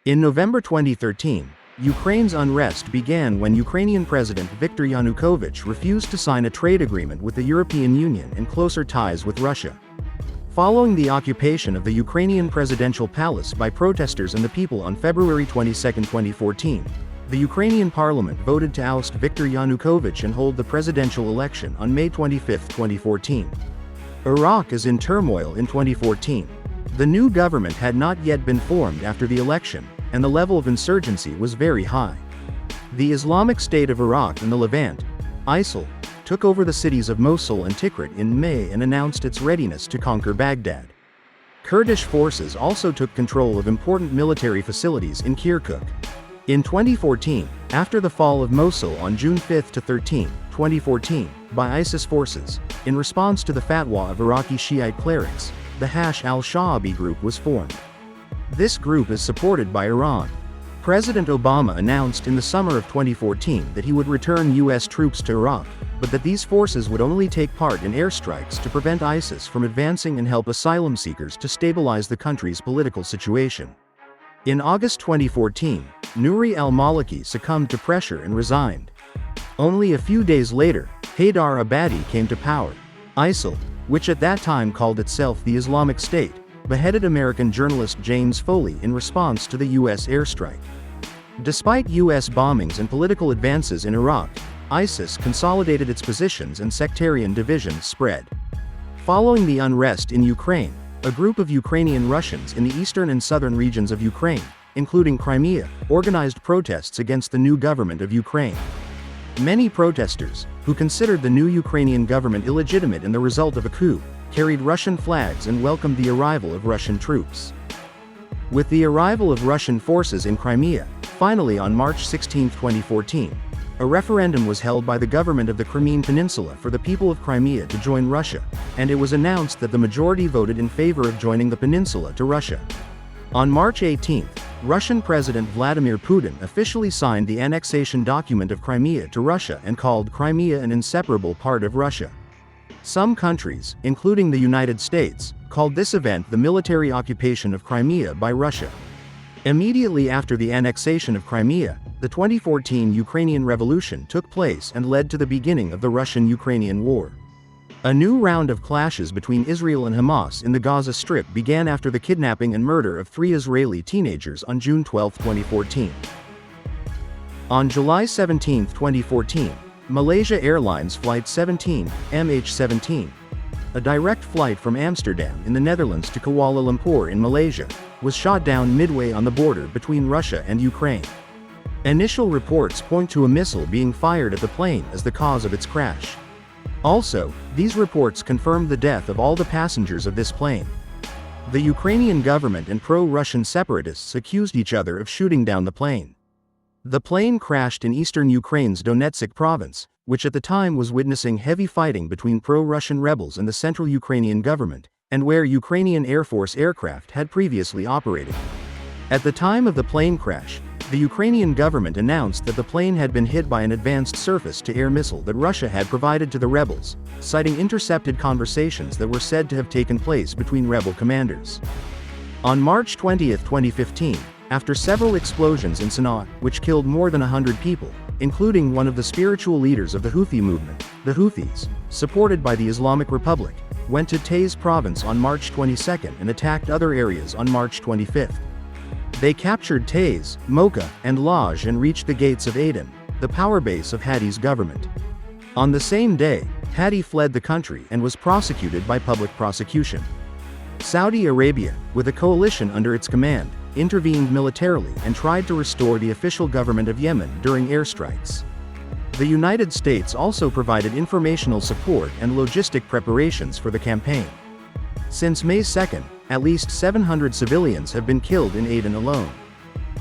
In November 2013, Ukraine's unrest began when Ukrainian President Viktor Yanukovych refused to sign a trade agreement with the European Union and closer ties with Russia. Following the occupation of the Ukrainian presidential palace by protesters and the people on February 22, 2014, the Ukrainian parliament voted to oust Viktor Yanukovych and hold the presidential election on May 25, 2014. Iraq is in turmoil in 2014. The new government had not yet been formed after the election, and the level of insurgency was very high. The Islamic State of Iraq and the Levant, ISIL, took over the cities of Mosul and Tikrit in May and announced its readiness to conquer Baghdad. Kurdish forces also took control of important military facilities in Kirkuk. In 2014, after the fall of Mosul on June 5 to 13, 2014, by ISIS forces, in response to the fatwa of Iraqi Shiite clerics, the Hash al-Sha'abi group was formed. This group is supported by Iran. President Obama announced in the summer of 2014 that he would return U.S. troops to Iraq, but that these forces would only take part in airstrikes to prevent ISIS from advancing and help asylum seekers to stabilize the country's political situation. In August 2014, Nouri al-Maliki succumbed to pressure and resigned. Only a few days later, Haydar Abadi came to power. ISIL, which at that time called itself the Islamic State, beheaded American journalist James Foley in response to the U.S. airstrike. Despite U.S. bombings and political advances in Iraq, ISIS consolidated its positions and sectarian divisions spread. Following the unrest in Ukraine, a group of Ukrainian Russians in the eastern and southern regions of Ukraine, including Crimea, organized protests against the new government of Ukraine. Many protesters, who considered the new Ukrainian government illegitimate and the result of a coup, carried Russian flags and welcomed the arrival of Russian troops. With the arrival of Russian forces in Crimea, finally on March 16, 2014, a referendum was held by the government of the Crimean Peninsula for the people of Crimea to join Russia, and it was announced that the majority voted in favor of joining the peninsula to Russia. On March 18, Russian President Vladimir Putin officially signed the annexation document of Crimea to Russia and called Crimea an inseparable part of Russia. Some countries, including the United States, called this event the military occupation of Crimea by Russia. Immediately after the annexation of Crimea, the 2014 Ukrainian Revolution took place and led to the beginning of the Russian-Ukrainian War. A new round of clashes between Israel and Hamas in the Gaza Strip began after the kidnapping and murder of 3 Israeli teenagers on June 12, 2014. On July 17, 2014, Malaysia Airlines Flight 17, MH17, a direct flight from Amsterdam in the Netherlands to Kuala Lumpur in Malaysia, was shot down midway on the border between Russia and Ukraine. Initial reports point to a missile being fired at the plane as the cause of its crash. Also, these reports confirmed the death of all the passengers of this plane. The Ukrainian government and pro-Russian separatists accused each other of shooting down the plane. The plane crashed in eastern Ukraine's Donetsk province, which at the time was witnessing heavy fighting between pro-Russian rebels and the central Ukrainian government, and where Ukrainian Air Force aircraft had previously operated. At the time of the plane crash, the Ukrainian government announced that the plane had been hit by an advanced surface-to-air missile that Russia had provided to the rebels, citing intercepted conversations that were said to have taken place between rebel commanders. On March 20, 2015, after several explosions in Sana'a, which killed more than 100 people, including one of the spiritual leaders of the Houthi movement, the Houthis, supported by the Islamic Republic, went to Taiz province on March 22 and attacked other areas on March 25. They captured Taiz, Mocha, and Laj and reached the gates of Aden, the power base of Hadi's government. On the same day, Hadi fled the country and was prosecuted by public prosecution. Saudi Arabia, with a coalition under its command, intervened militarily and tried to restore the official government of Yemen during airstrikes. The United States also provided informational support and logistic preparations for the campaign. Since May 2, at least 700 civilians have been killed in Aden alone.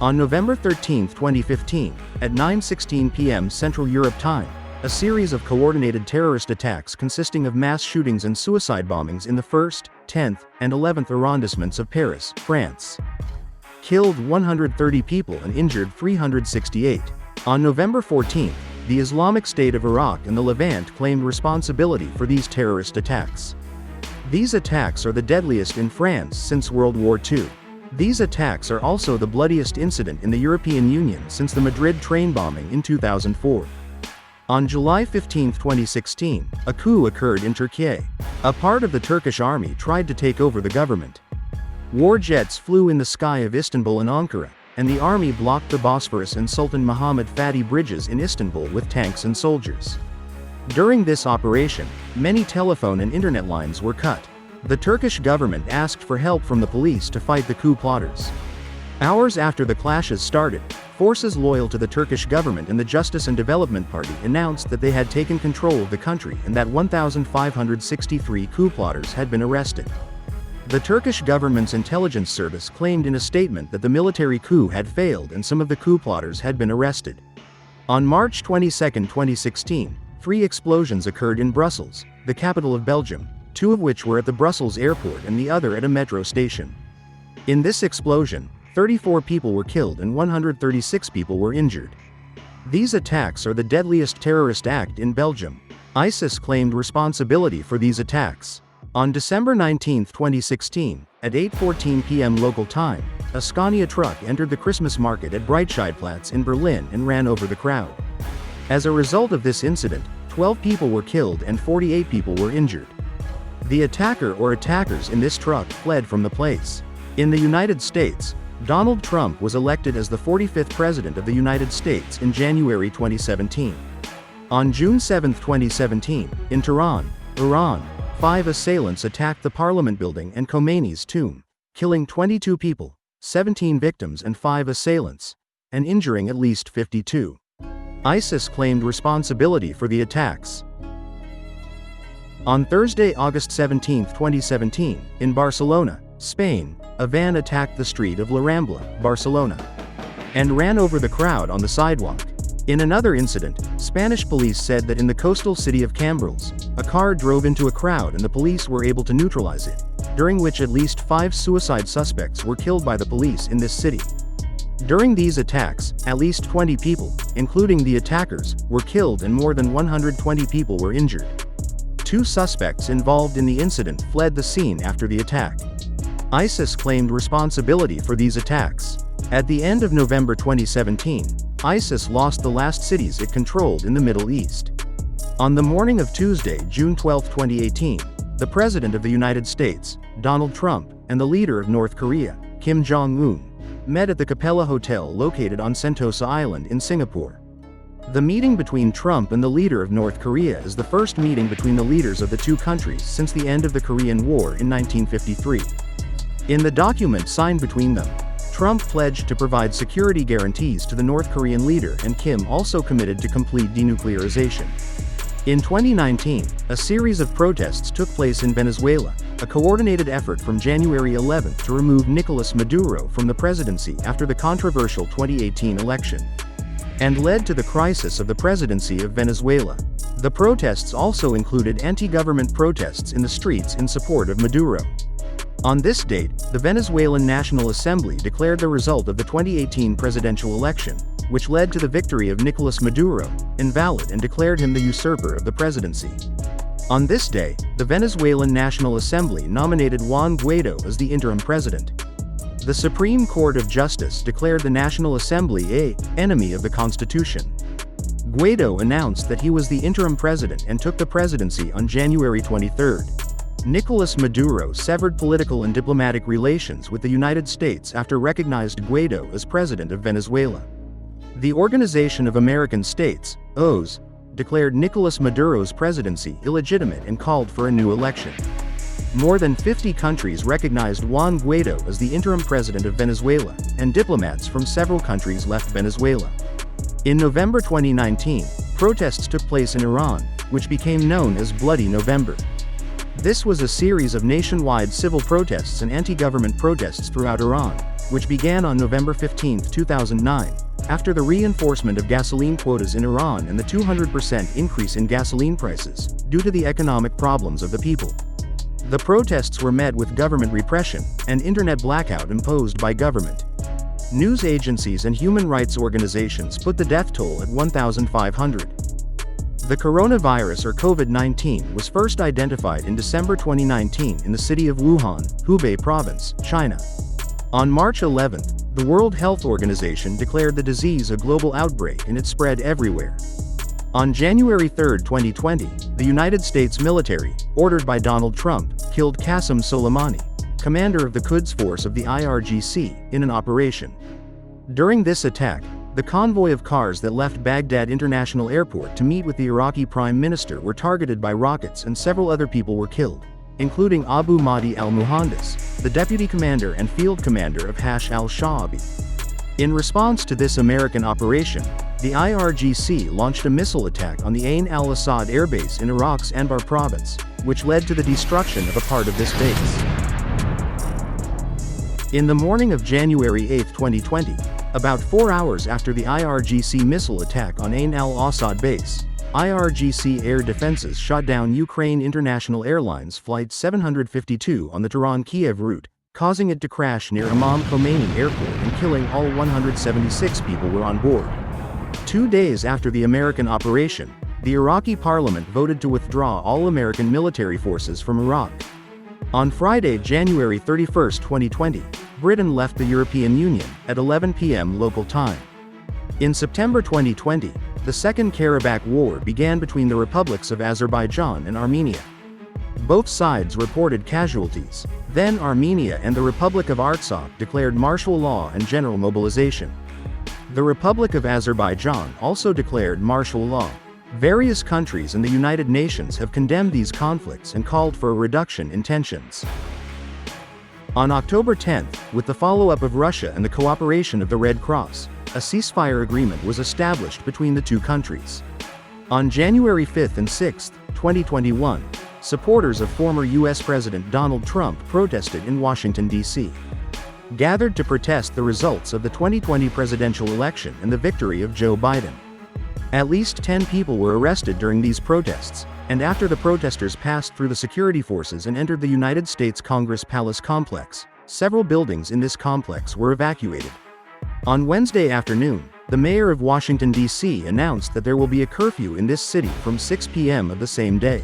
On November 13, 2015, at 9:16 p.m. Central Europe time, a series of coordinated terrorist attacks consisting of mass shootings and suicide bombings in the 1st, 10th, and 11th arrondissements of Paris, France, killed 130 people and injured 368. On November 14, the Islamic State of Iraq and the Levant claimed responsibility for these terrorist attacks. These attacks are the deadliest in France since World War II. These attacks are also the bloodiest incident in the European Union since the Madrid train bombing in 2004. On July 15, 2016, a coup occurred in Turkey. A part of the Turkish army tried to take over the government. War jets flew in the sky of Istanbul and Ankara, and the army blocked the Bosphorus and Sultan Muhammad Fatih bridges in Istanbul with tanks and soldiers. During this operation, many telephone and internet lines were cut. The Turkish government asked for help from the police to fight the coup plotters. Hours after the clashes started, forces loyal to the Turkish government and the Justice and Development Party announced that they had taken control of the country and that 1,563 coup plotters had been arrested. The Turkish government's intelligence service claimed in a statement that the military coup had failed and some of the coup plotters had been arrested. On March 22, 2016, 3 explosions occurred in Brussels, the capital of Belgium, 2 of which were at the Brussels airport and the other at a metro station. In this explosion, 34 people were killed and 136 people were injured. These attacks are the deadliest terrorist act in Belgium. ISIS claimed responsibility for these attacks. On December 19, 2016, at 8:14 p.m. local time, a Scania truck entered the Christmas market at Breitscheidplatz in Berlin and ran over the crowd. As a result of this incident, 12 people were killed and 48 people were injured. The attacker or attackers in this truck fled from the place. In the United States, Donald Trump was elected as the 45th President of the United States in January 2017. On June 7, 2017, in Tehran, Iran, 5 assailants attacked the parliament building and Khomeini's tomb, killing 22 people, 17 victims and 5 assailants, and injuring at least 52. ISIS claimed responsibility for the attacks. On Thursday, August 17, 2017, in Barcelona, Spain, a van attacked the street of La Rambla, Barcelona, and ran over the crowd on the sidewalk. In another incident, Spanish police said that in the coastal city of Cambrils, a car drove into a crowd and the police were able to neutralize it, during which at least 5 suicide suspects were killed by the police in this city. During these attacks, at least 20 people, including the attackers, were killed and more than 120 people were injured. 2 suspects involved in the incident fled the scene after the attack. ISIS claimed responsibility for these attacks. At the end of November 2017, ISIS lost the last cities it controlled in the Middle East. On the morning of Tuesday, June 12, 2018, the President of the United States, Donald Trump, and the leader of North Korea, Kim Jong-un, met at the Capella Hotel located on Sentosa Island in Singapore. The meeting between Trump and the leader of North Korea is the first meeting between the leaders of the 2 countries since the end of the Korean War in 1953. In the document signed between them, Trump pledged to provide security guarantees to the North Korean leader and Kim also committed to complete denuclearization. In 2019, a series of protests took place in Venezuela, a coordinated effort from January 11 to remove Nicolas Maduro from the presidency after the controversial 2018 election, and led to the crisis of the presidency of Venezuela. The protests also included anti-government protests in the streets in support of Maduro. On this date, the Venezuelan National Assembly declared the result of the 2018 presidential election, which led to the victory of Nicolas Maduro, invalid and declared him the usurper of the presidency. On this day, the Venezuelan National Assembly nominated Juan Guaido as the interim president. The Supreme Court of Justice declared the National Assembly an enemy of the Constitution. Guaido announced that he was the interim president and took the presidency on January 23. Nicolas Maduro severed political and diplomatic relations with the United States after recognized Guaido as president of Venezuela. The Organization of American States, OAS, declared Nicolas Maduro's presidency illegitimate and called for a new election. More than 50 countries recognized Juan Guaido as the interim president of Venezuela, and diplomats from several countries left Venezuela. In November 2019, protests took place in Iran, which became known as Bloody November. This was a series of nationwide civil protests and anti-government protests throughout Iran, which began on November 15, 2009, after the reinforcement of gasoline quotas in Iran and the 200% increase in gasoline prices, due to the economic problems of the people. The protests were met with government repression and internet blackout imposed by government. News agencies and human rights organizations put the death toll at 1,500. The coronavirus or COVID-19 was first identified in December 2019 in the city of Wuhan, Hubei Province, China. On March 11, the World Health Organization declared the disease a global outbreak and it spread everywhere. On January 3, 2020, the United States military, ordered by Donald Trump, killed Qasem Soleimani, commander of the Quds Force of the IRGC, in an operation. During this attack, the convoy of cars that left Baghdad International Airport to meet with the Iraqi Prime Minister were targeted by rockets and several other people were killed, including Abu Mahdi al-Muhandis, the deputy commander and field commander of Hash al-Sha'abi. In response to this American operation, the IRGC launched a missile attack on the Ain al-Assad airbase in Iraq's Anbar province, which led to the destruction of a part of this base. In the morning of January 8, 2020, about 4 hours after the IRGC missile attack on Ain al-Assad base, IRGC air defenses shot down Ukraine International Airlines Flight 752 on the Tehran-Kiev route, causing it to crash near Imam Khomeini Airport and killing all 176 people were on board. 2 days after the American operation, the Iraqi parliament voted to withdraw all American military forces from Iraq. On Friday, January 31, 2020, Britain left the European Union at 11 p.m. local time. In September 2020, the Second Karabakh War began between the republics of Azerbaijan and Armenia. Both sides reported casualties. Then Armenia and the Republic of Artsakh declared martial law and general mobilization. The Republic of Azerbaijan also declared martial law. Various countries and the United Nations have condemned these conflicts and called for a reduction in tensions. On October 10, with the follow-up of Russia and the cooperation of the Red Cross, a ceasefire agreement was established between the two countries. On January 5 and 6, 2021, supporters of former U.S. President Donald Trump protested in Washington, D.C. Gathered to protest the results of the 2020 presidential election and the victory of Joe Biden. At least 10 people were arrested during these protests, and after the protesters passed through the security forces and entered the United States Congress Palace complex, several buildings in this complex were evacuated. On Wednesday afternoon, the mayor of Washington, D.C. announced that there will be a curfew in this city from 6 p.m. of the same day.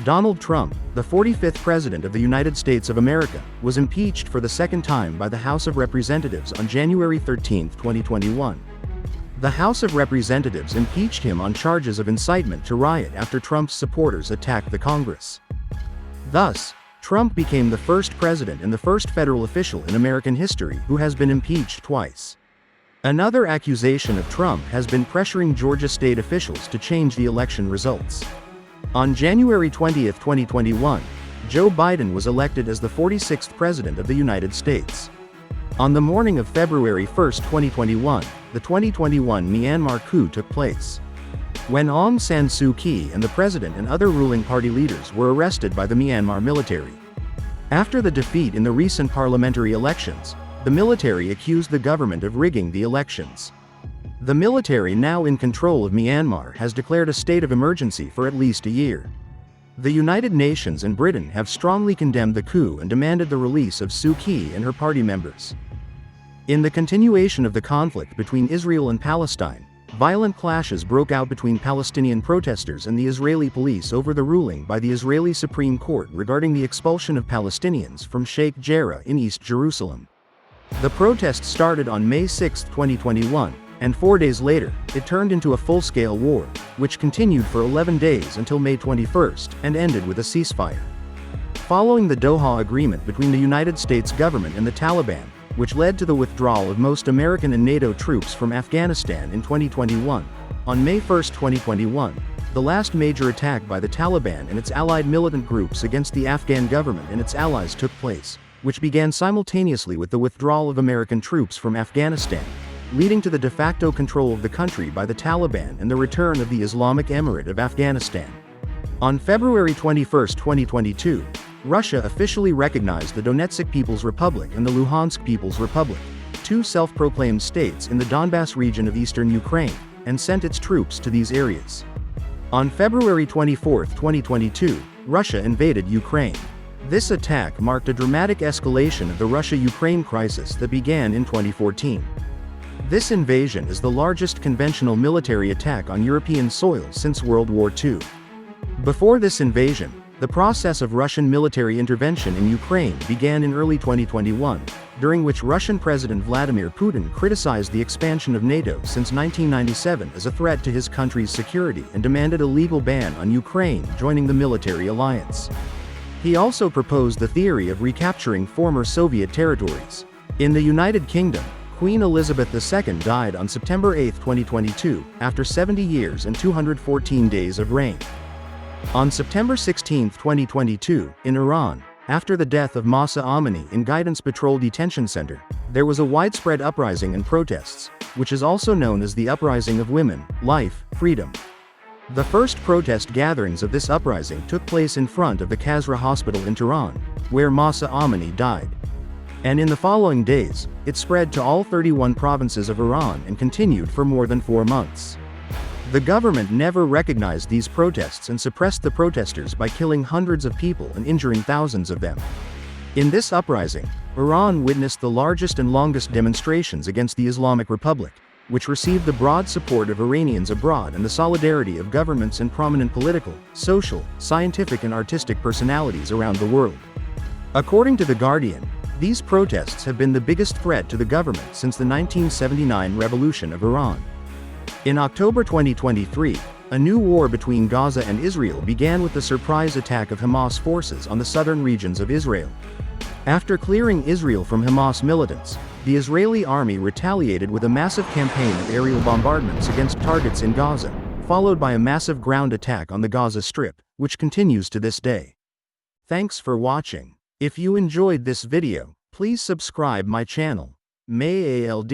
Donald Trump, the 45th President of the United States of America, was impeached for the second time by the House of Representatives on January 13, 2021. The House of Representatives impeached him on charges of incitement to riot after Trump's supporters attacked the Congress. Thus, Trump became the first president and the first federal official in American history who has been impeached twice. Another accusation of Trump has been pressuring Georgia state officials to change the election results. On January 20, 2021, Joe Biden was elected as the 46th President of the United States. On the morning of February 1, 2021, the 2021 Myanmar coup took place. When Aung San Suu Kyi and the president and other ruling party leaders were arrested by the Myanmar military. After the defeat in the recent parliamentary elections, the military accused the government of rigging the elections. The military, now in control of Myanmar, has declared a state of emergency for at least a year. The United Nations and Britain have strongly condemned the coup and demanded the release of Suu Kyi and her party members. In the continuation of the conflict between Israel and Palestine, violent clashes broke out between Palestinian protesters and the Israeli police over the ruling by the Israeli Supreme Court regarding the expulsion of Palestinians from Sheikh Jarrah in East Jerusalem. The protest started on May 6, 2021, and 4 days later, it turned into a full-scale war, which continued for 11 days until May 21 and ended with a ceasefire. Following the Doha Agreement between the United States government and the Taliban, which led to the withdrawal of most American and NATO troops from Afghanistan in 2021. On May 1, 2021, the last major attack by the Taliban and its allied militant groups against the Afghan government and its allies took place, which began simultaneously with the withdrawal of American troops from Afghanistan, leading to the de facto control of the country by the Taliban and the return of the Islamic Emirate of Afghanistan. On February 21, 2022, Russia officially recognized the Donetsk People's Republic and the Luhansk People's Republic, two self-proclaimed states in the Donbas region of eastern Ukraine, and sent its troops to these areas. On February 24, 2022, Russia invaded Ukraine. This attack marked a dramatic escalation of the Russia-Ukraine crisis that began in 2014. This invasion is the largest conventional military attack on European soil since World War II. Before this invasion, the process of Russian military intervention in Ukraine began in early 2021, during which Russian President Vladimir Putin criticized the expansion of NATO since 1997 as a threat to his country's security and demanded a legal ban on Ukraine joining the military alliance. He also proposed the theory of recapturing former Soviet territories. In the United Kingdom, Queen Elizabeth II died on September 8, 2022, after 70 years and 214 days of reign. On September 16, 2022, in Iran, after the death of Mahsa Amini in Guidance Patrol Detention Center, there was a widespread uprising and protests, which is also known as the Uprising of Women, Life, Freedom. The first protest gatherings of this uprising took place in front of the Kasra Hospital in Tehran, where Mahsa Amini died. And in the following days, it spread to all 31 provinces of Iran and continued for more than 4 months. The government never recognized these protests and suppressed the protesters by killing hundreds of people and injuring thousands of them. In this uprising, Iran witnessed the largest and longest demonstrations against the Islamic Republic, which received the broad support of Iranians abroad and the solidarity of governments and prominent political, social, scientific and artistic personalities around the world. According to The Guardian, these protests have been the biggest threat to the government since the 1979 revolution of Iran. In October 2023, a new war between Gaza and Israel began with the surprise attack of Hamas forces on the southern regions of Israel. After clearing Israel from Hamas militants, the Israeli army retaliated with a massive campaign of aerial bombardments against targets in Gaza, followed by a massive ground attack on the Gaza Strip, which continues to this day. Thanks for watching. If you enjoyed this video, please subscribe my channel. May ALD.